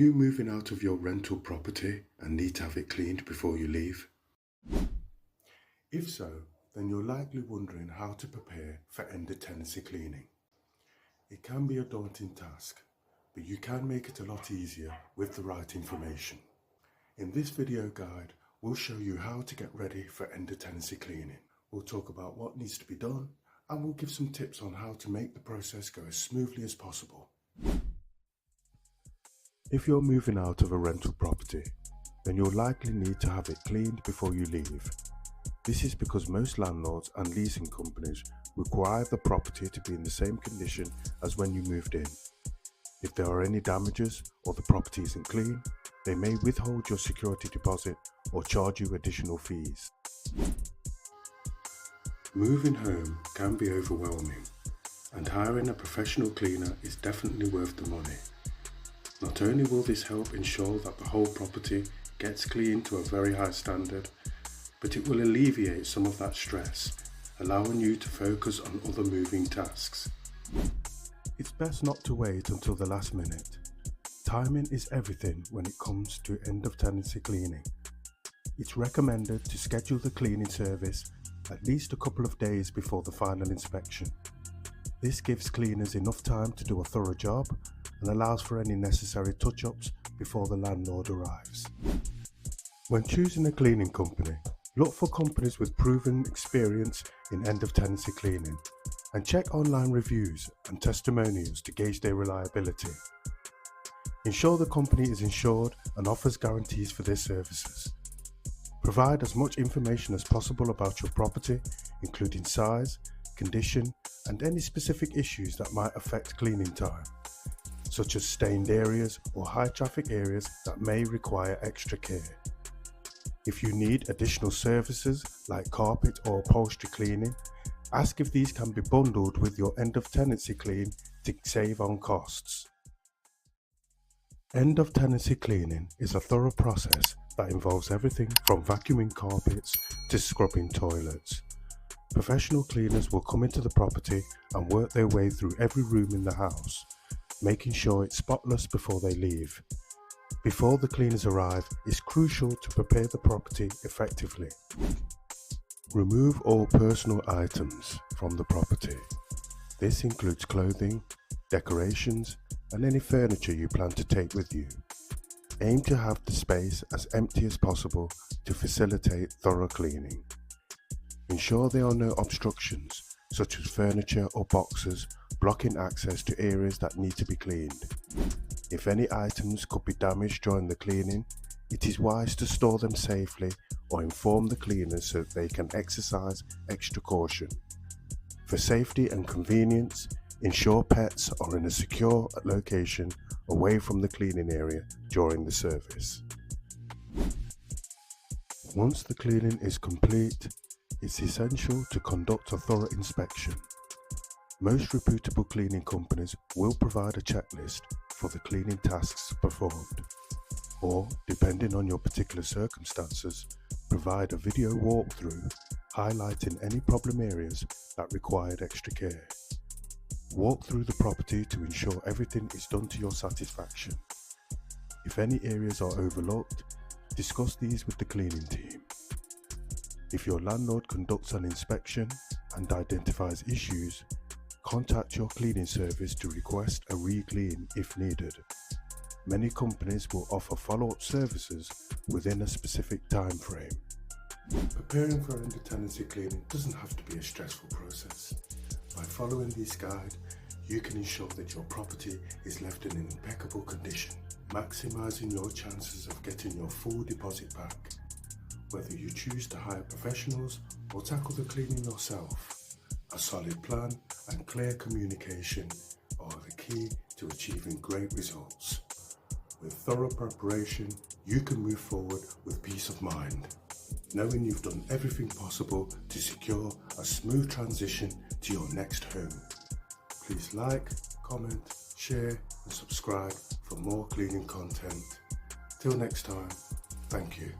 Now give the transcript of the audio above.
you moving out of your rental property and need to have it cleaned before you leave? If so, then you're likely wondering how to prepare for end of tenancy cleaning. It can be a daunting task, but you can make it a lot easier with the right information. In this video guide, we'll show you how to get ready for end of tenancy cleaning. We'll talk about what needs to be done, and we'll give some tips on how to make the process go as smoothly as possible. If you're moving out of a rental property, then you'll likely need to have it cleaned before you leave. This is because most landlords and leasing companies require the property to be in the same condition as when you moved in. If there are any damages or the property isn't clean, they may withhold your security deposit or charge you additional fees. Moving home can be overwhelming, and hiring a professional cleaner is definitely worth the money. Not only will this help ensure that the whole property gets cleaned to a very high standard, but it will alleviate some of that stress, allowing you to focus on other moving tasks. It's best not to wait until the last minute. Timing is everything when it comes to end of tenancy cleaning. It's recommended to schedule the cleaning service at least a couple of days before the final inspection. This gives cleaners enough time to do a thorough job and allows for any necessary touch-ups before the landlord arrives. When choosing a cleaning company, look for companies with proven experience in end of tenancy cleaning and check online reviews and testimonials to gauge their reliability. Ensure the company is insured and offers guarantees for their services. Provide as much information as possible about your property, including size, condition, and any specific issues that might affect cleaning time, such as stained areas or high traffic areas that may require extra care. If you need additional services like carpet or upholstery cleaning, ask if these can be bundled with your end of tenancy clean to save on costs. End of tenancy cleaning is a thorough process that involves everything from vacuuming carpets to scrubbing toilets. Professional cleaners will come into the property and work their way through every room in the house, making sure it's spotless before they leave. Before the cleaners arrive, it's crucial to prepare the property effectively. Remove all personal items from the property. This includes clothing, decorations, and any furniture you plan to take with you. Aim to have the space as empty as possible to facilitate thorough cleaning. Ensure there are no obstructions, such as furniture or boxes, blocking access to areas that need to be cleaned. If any items could be damaged during the cleaning, it is wise to store them safely or inform the cleaners so that they can exercise extra caution. For safety and convenience, ensure pets are in a secure location away from the cleaning area during the service. Once the cleaning is complete, it's essential to conduct a thorough inspection. Most reputable cleaning companies will provide a checklist for the cleaning tasks performed, or, depending on your particular circumstances, provide a video walkthrough highlighting any problem areas that required extra care. Walk through the property to ensure everything is done to your satisfaction. If any areas are overlooked, discuss these with the cleaning team. If your landlord conducts an inspection and identifies issues, contact your cleaning service to request a re-clean if needed. Many companies will offer follow-up services within a specific time frame. Preparing for end of tenancy cleaning doesn't have to be a stressful process. By following this guide, you can ensure that your property is left in an impeccable condition, maximizing your chances of getting your full deposit back. Whether you choose to hire professionals or tackle the cleaning yourself, a solid plan and clear communication are the key to achieving great results. With thorough preparation, you can move forward with peace of mind, knowing you've done everything possible to secure a smooth transition to your next home. Please like, comment, share and subscribe for more cleaning content. Till next time, thank you.